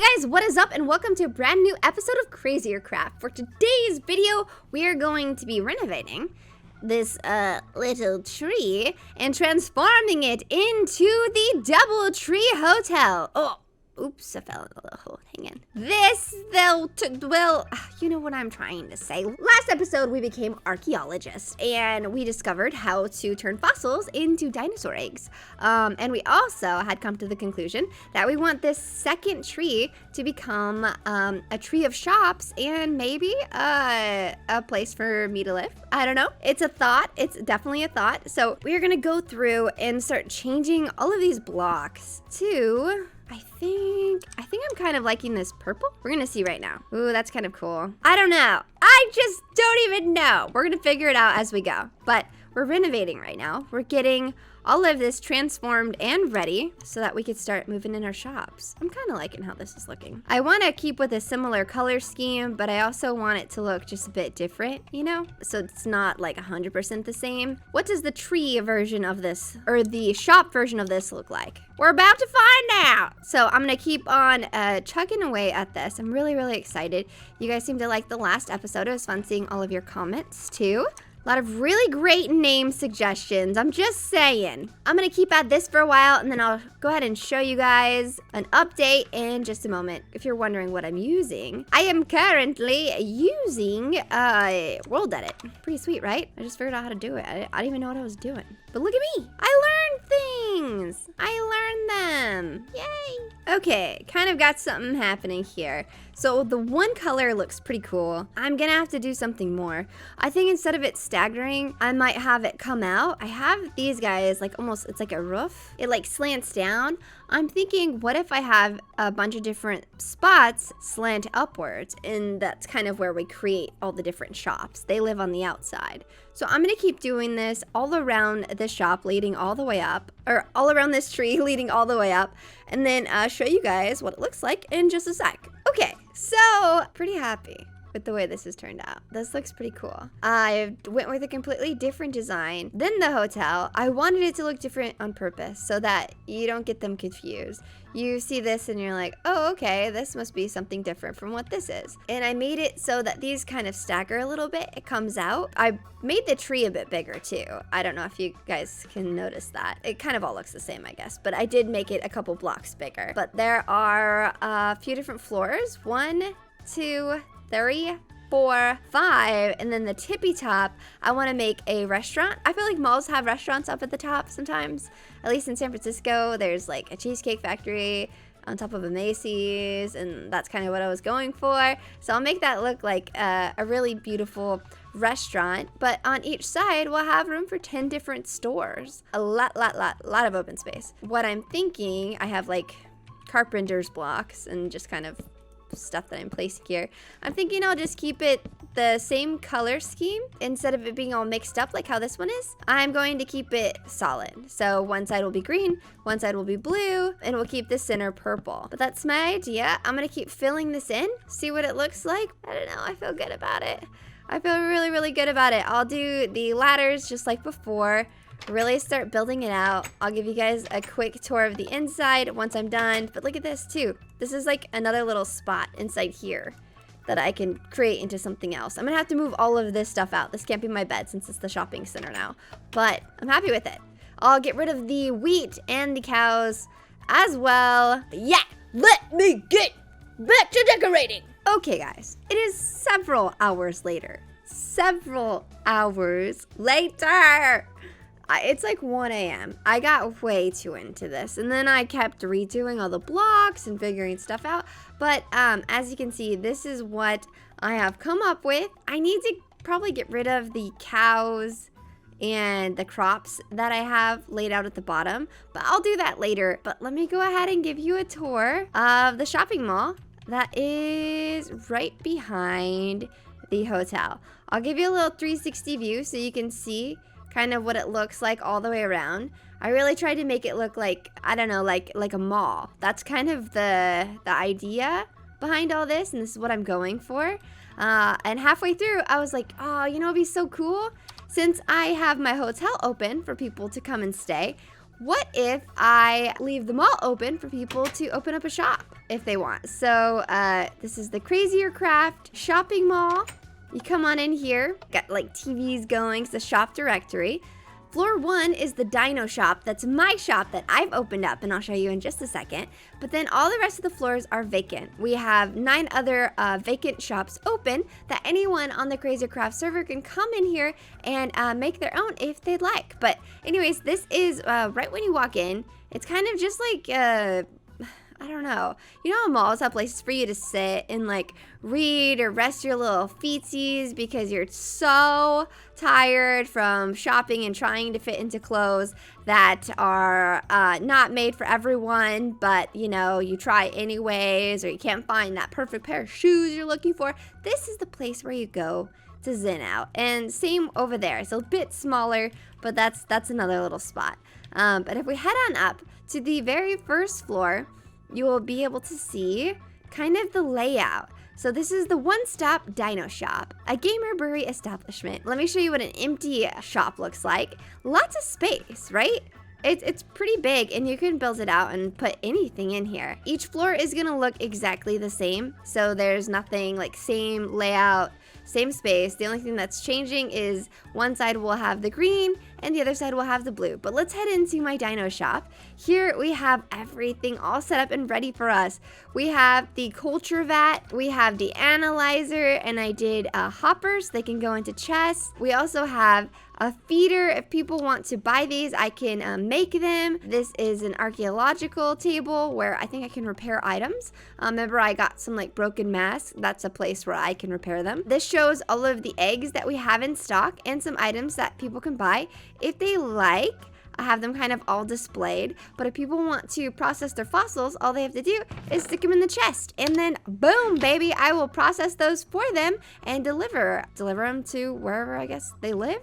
guys, what is up and welcome to a brand new episode of CrazierCraft. For today's video, we are going to be renovating this little tree and transforming it into the Double Tree Hotel. Oh, oops, I fell in a little hole. Hang in. This, well, you know what I'm trying to say. Last episode, we became archaeologists and we discovered how to turn fossils into dinosaur eggs. And we also had come to the conclusion that we want this second tree to become a tree of shops and maybe a place for me to live. I don't know. It's a thought. It's definitely a thought. So we're gonna go through and start changing all of these blocks to... I think I'm kind of liking this purple. We're gonna see right now. Ooh, that's kind of cool. I don't know. I just don't even know. We're gonna figure it out as we go. But we're renovating right now. We're getting all of this transformed and ready so that we could start moving in our shops. I'm kind of liking how this is looking. I want to keep with a similar color scheme, but I also want it to look just a bit different, you know? So it's not like 100% the same. What does the tree version of this, or the shop version of this look like? We're about to find out. So I'm going to keep on chugging away at this. I'm really, really excited. You guys seem to like the last episode. It was fun seeing all of your comments too. A lot of really great name suggestions. I'm just saying. I'm going to keep at this for a while, and then I'll go ahead and show you guys an update in just a moment. If you're wondering what I'm using, I am currently using World Edit. Pretty sweet, right? I just figured out how to do it. I didn't even know what I was doing. But look at me. I learned things. I learned them. Yay. Okay, kind of got something happening here. So the one color looks pretty cool. I'm gonna have to do something more. I think instead of it staggering, I might have it come out. I have these guys like almost, it's like a roof. It like slants down. I'm thinking, what if I have a bunch of different spots slant upwards? And that's kind of where we create all the different shops. They live on the outside. So I'm gonna keep doing this all around the shop leading all the way up, or all around this tree leading all the way up, and then show you guys what it looks like in just a sec. Okay, so pretty happy with the way this has turned out. This looks pretty cool. I went with a completely different design than the hotel. I wanted it to look different on purpose so that you don't get them confused. You see this and you're like, oh, okay, this must be something different from what this is. And I made it so that these kind of stagger a little bit. It comes out. I made the tree a bit bigger too. I don't know if you guys can notice that. It kind of all looks the same, I guess, but I did make it a couple blocks bigger. But there are a few different floors. 1, 2, 3, 4, 5, and then the tippy top, I want to make a restaurant. I feel like malls have restaurants up at the top sometimes. At least in San Francisco, there's like a Cheesecake Factory on top of a Macy's, and that's kind of what I was going for. So I'll make that look like a really beautiful restaurant, but on each side we'll have room for 10 different stores. A lot of open space. What I'm thinking, I have like carpenter's blocks and just kind of stuff that I'm placing here. I'm thinking I'll just keep it the same color scheme instead of it being all mixed up like how this one is. I'm going to keep it solid. So one side will be green, one side will be blue, and we'll keep the center purple. But that's my idea. I'm gonna keep filling this in, see what it looks like. I don't know, I feel good about it. I feel really, really good about it. I'll do the ladders just like before. Really start building it out. I'll give you guys a quick tour of the inside once I'm done. But look at this too. This is like another little spot inside here that I can create into something else. I'm gonna have to move all of this stuff out. This can't be my bed since it's the shopping center now. But I'm happy with it. I'll get rid of the wheat and the cows as well. Yeah, let me get back to decorating. Okay guys, it is several hours later. Several hours later. It's like 1 a.m. I got way too into this, and then I kept redoing all the blocks and figuring stuff out. But as you can see, this is what I have come up with. I need to probably get rid of the cows and the crops that I have laid out at the bottom, but I'll do that later. But let me go ahead and give you a tour of the shopping mall that is right behind the hotel. I'll give you a little 360 view so you can see kind of what it looks like all the way around. I really tried to make it look like, I don't know, like a mall. That's kind of the idea behind all this, and this is what I'm going for. And halfway through, I was like, oh, you know, it'd be so cool. Since I have my hotel open for people to come and stay, what if I leave the mall open for people to open up a shop if they want? So this is the CrazierCraft shopping mall. You come on in here, got like TVs going, it's the shop directory. Floor 1 is the Dino shop. That's my shop that I've opened up, and I'll show you in just a second. But then all the rest of the floors are vacant. We have 9 other vacant shops open that anyone on the CrazierCraft server can come in here and make their own if they'd like. But anyways, this is right when you walk in. It's kind of just like I don't know. You know how malls have places for you to sit and like read or rest your little feetsies because you're so tired from shopping and trying to fit into clothes that are not made for everyone, but you know, you try anyways, or you can't find that perfect pair of shoes you're looking for. This is the place where you go to zen out. And same over there. It's a bit smaller, but that's another little spot. But if we head on up to the very first floor, you will be able to see kind of the layout. So this is the one-stop Dino shop, a gamer brewery establishment. Let me show you what an empty shop looks like. Lots of space, right? It's pretty big, and you can build it out and put anything in here. Each floor is gonna look exactly the same, so there's nothing like same layout, same space. The only thing that's changing is one side will have the green and the other side will have the blue. But let's head into my Dino shop. Here we have everything all set up and ready for us. We have the culture vat, we have the analyzer, and I did hoppers. They can go into chests. We also have a feeder. If people want to buy these, I can make them. This is an archaeological table where I think I can repair items. Remember, I got some like broken masks. That's a place where I can repair them. This shows all of the eggs that we have in stock and some items that people can buy if they like. I have them kind of all displayed, but if people want to process their fossils, all they have to do is stick them in the chest, and then boom, baby, I will process those for them and deliver them to wherever I guess they live.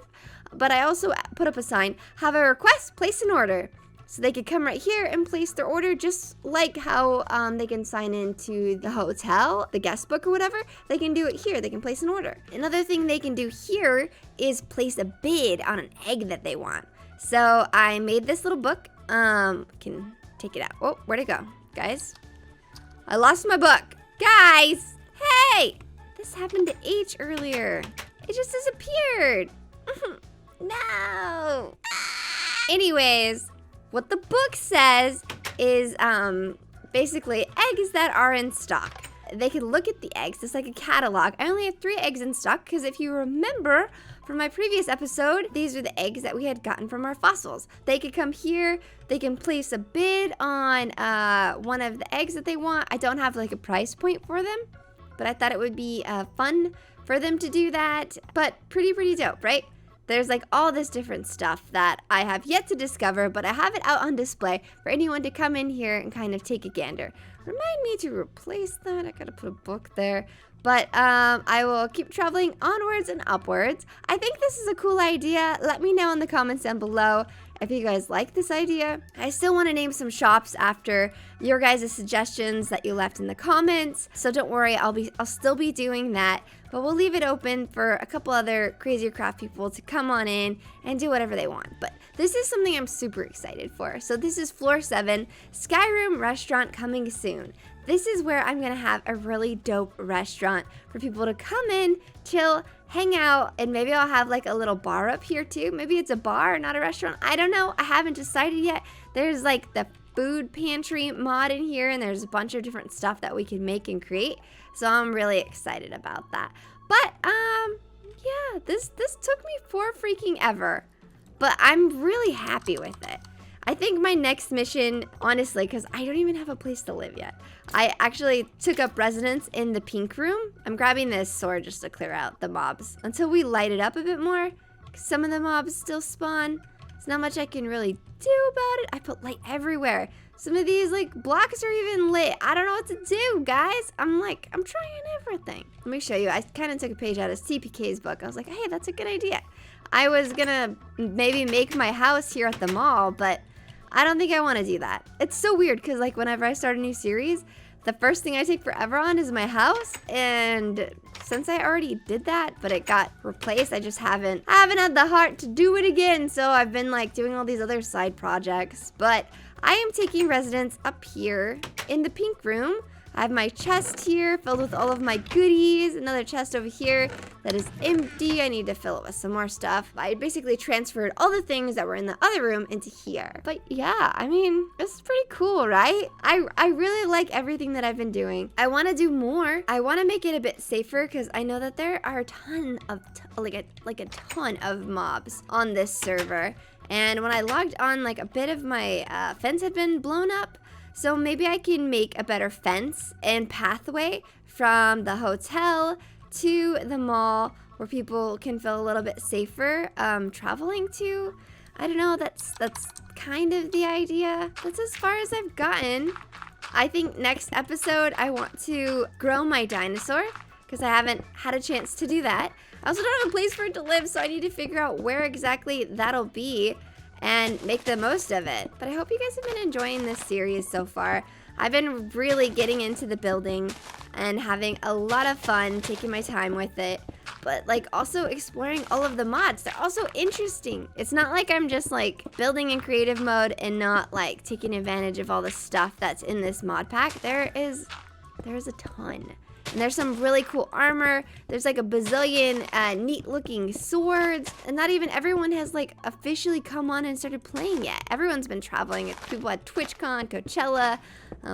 But I also put up a sign, have a request, place an order. So they could come right here and place their order, just like how they can sign into the hotel, the guest book or whatever. They can do it here. They can place an order. Another thing they can do here is place a bid on an egg that they want. So I made this little book. Can take it out. Oh, where'd it go? Guys, I lost my book. Guys, hey! This happened to H earlier. It just disappeared. No. Anyways, what the book says is basically eggs that are in stock. They can look at the eggs. It's like a catalog. I only have 3 eggs in stock because if you remember from my previous episode, these are the eggs that we had gotten from our fossils. They could come here. They can place a bid on one of the eggs that they want. I don't have like a price point for them, but I thought it would be fun for them to do that. But pretty dope, right? There's like all this different stuff that I have yet to discover, but I have it out on display for anyone to come in here and kind of take a gander. Remind me to replace that. I gotta put a book there. But I will keep traveling onwards and upwards. I think this is a cool idea. Let me know in the comments down below if you guys like this idea. I still want to name some shops after your guys' suggestions that you left in the comments. So don't worry, I'll still be doing that. But we'll leave it open for a couple other CrazierCraft people to come on in and do whatever they want. But this is something I'm super excited for. So this is floor 7, Skyroom Restaurant coming soon. This is where I'm gonna have a really dope restaurant for people to come in, chill, hang out, and maybe I'll have like a little bar up here too. Maybe it's a bar, not a restaurant. I don't know. I haven't decided yet. There's like the food pantry mod in here, and there's a bunch of different stuff that we can make and create. So I'm really excited about that. But yeah, this took me for freaking ever, but I'm really happy with it. I think my next mission, honestly, because I don't even have a place to live yet. I actually took up residence in the pink room. I'm grabbing this sword just to clear out the mobs until we light it up a bit more. Some of the mobs still spawn. There's not much I can really do about it. I put light everywhere. Some of these like blocks are even lit. I don't know what to do, guys. I'm trying everything. Let me show you. I kind of took a page out of CPK's book. I was like, hey, that's a good idea. I was gonna maybe make my house here at the mall, but I don't think I want to do that. It's so weird because like whenever I start a new series, the first thing I take forever on is my house, and since I already did that, but it got replaced, I just haven't had the heart to do it again. So I've been like doing all these other side projects, but I am taking residence up here in the pink room. I have my chest here filled with all of my goodies. Another chest over here that is empty. I need to fill it with some more stuff. I basically transferred all the things that were in the other room into here. But yeah, I mean, it's pretty cool, right? I really like everything that I've been doing. I want to do more. I want to make it a bit safer because I know that there are a ton of, like a ton of mobs on this server. And when I logged on, like a bit of my fence had been blown up. So maybe I can make a better fence and pathway from the hotel to the mall where people can feel a little bit safer traveling to. I don't know, that's kind of the idea. That's as far as I've gotten. I think next episode I want to grow my dinosaur because I haven't had a chance to do that. I also don't have a place for it to live, so I need to figure out where exactly that'll be and make the most of it. But I hope you guys have been enjoying this series so far. I've been really getting into the building and having a lot of fun taking my time with it, but like also exploring all of the mods. They're also interesting. It's not like I'm just like building in creative mode and not like taking advantage of all the stuff that's in this mod pack. There's a ton. And there's some really cool armor. There's like a bazillion neat looking swords. And not even everyone has like officially come on and started playing yet. Everyone's been traveling. People at TwitchCon, Coachella.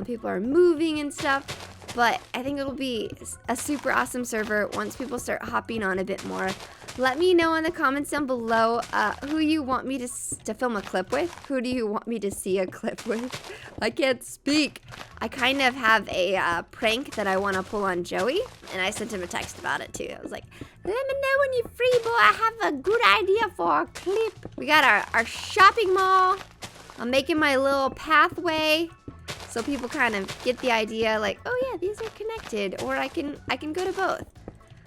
People are moving and stuff. But I think it'll be a super awesome server once people start hopping on a bit more. Let me know in the comments down below who you want me to film a clip with. Who do you want me to see a clip with? I can't speak. I kind of have a prank that I want to pull on Joey, and I sent him a text about it too. I was like, let me know when you're free, boy. I have a good idea for a clip. We got our shopping mall. I'm making my little pathway so people kind of get the idea like, oh yeah, these are connected, or I can go to both.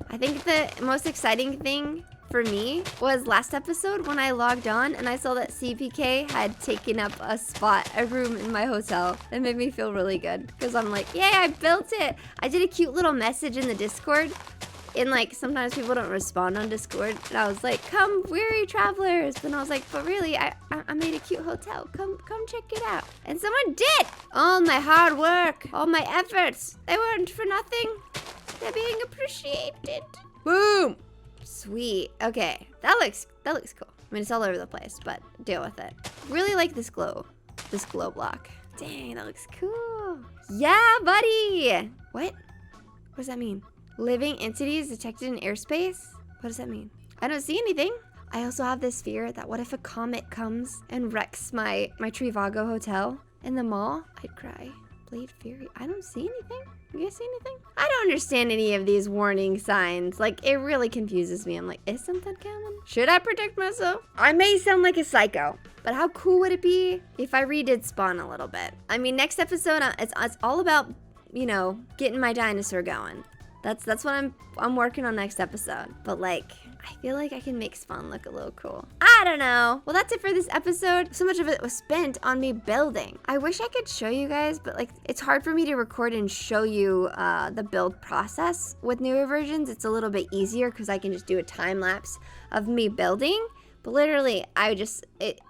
I think the most exciting thing for me was last episode when I logged on and I saw that CPK had taken up a room in my hotel. It made me feel really good because I'm like, yay, I built it. I did a cute little message in the Discord, and like sometimes people don't respond on Discord, and I was like, come weary travelers, and I was like, but really I made a cute hotel, come check it out. And someone did. All my hard work, all my efforts, they weren't for nothing. They're being appreciated. Boom. Sweet. Okay, that looks cool. I mean, it's all over the place, but deal with it. Really like this glow block. Dang, that looks cool. Yeah, buddy. What does that mean? Living entities detected in airspace? What does that mean? I don't see anything. I also have this fear that what if a comet comes and wrecks my Trivago hotel in the mall? I'd cry. Blade Fury. I don't see anything. You guys see anything? I don't understand any of these warning signs. Like, it really confuses me. I'm like, is something coming? Should I protect myself? I may sound like a psycho, but how cool would it be if I redid Spawn a little bit? I mean, next episode, it's all about, you know, getting my dinosaur going. That's what I'm working on next episode. But like, I feel like I can make Spawn look a little cool. I don't know. Well, that's it for this episode. So much of it was spent on me building. I wish I could show you guys, but like, it's hard for me to record and show you the build process. With newer versions, it's a little bit easier because I can just do a time lapse of me building. But literally, it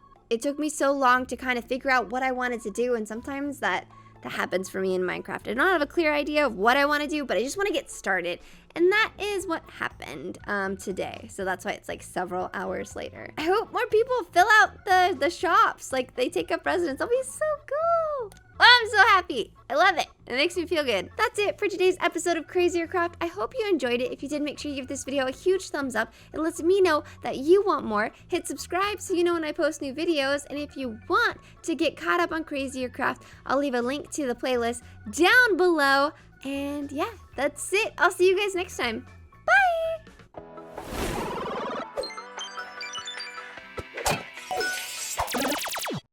took me so long to kind of figure out what I wanted to do, and sometimes that happens for me in Minecraft. I don't have a clear idea of what I want to do, but I just want to get started. And that is what happened today. So that's why it's like several hours later. I hope more people fill out the shops. Like, they take up residence. That'll be so cool. Well, I'm so happy. I love it. It makes me feel good. That's it for today's episode of CrazierCraft. I hope you enjoyed it. If you did, make sure you give this video a huge thumbs up. It lets me know that you want more. Hit subscribe so you know when I post new videos. And if you want to get caught up on CrazierCraft, I'll leave a link to the playlist down below. And yeah, that's it. I'll see you guys next time.